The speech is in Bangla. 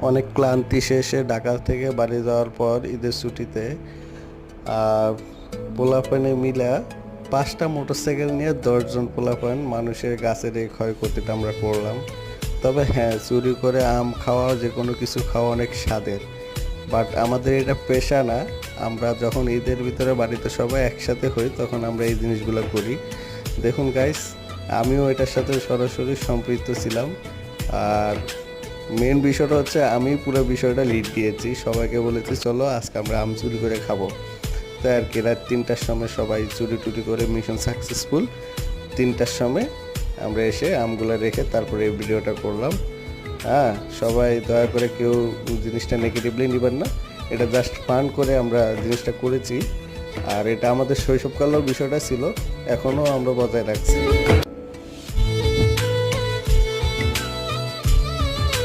অনেক ক্লান্তি শেষে ঢাকা থেকে বাড়ি যাওয়ার পর ঈদের ছুটিতে পোলাপানে মিলা 5টা মোটরসাইকেল নিয়ে 10জন পোলাপান মানুষের গাছের এই ক্ষয়ক্ষতিটা আমরা করলাম। তবে হ্যাঁ, চুরি করে আম খাওয়া, যে কোনো কিছু খাওয়া অনেক স্বাদের, বাট আমাদের এটা পেশা না। আমরা যখন ঈদের ভিতরে বাড়িতে সবাই একসাথে হই তখন আমরা এই জিনিসগুলো করি। দেখুন গাইস, আমিও এটার সাথে সরাসরি সম্পৃক্ত ছিলাম। আর মেন বিষয়টা হচ্ছে আমি পুরো বিষয়টা লিড দিয়েছি, সবাইকে বলেছি চলো আজকে আমরা আম চুরি করে খাবো। তাই আর কি, রাত 3টার সময় সবাই চুরি টুরি করে মিশন সাকসেসফুল। 3টার সময় আমরা এসে আমগুলো রেখে তারপরে এই ভিডিওটা করলাম। হ্যাঁ, সবাই দয়া করে কেউ জিনিসটা নেগেটিভলি নেবেন না, এটা জাস্ট ফান করে আমরা জিনিসটা করেছি। আর এটা আমাদের শৈশবকালের বিষয়টা ছিল, এখনও আমরা বজায় রাখছি।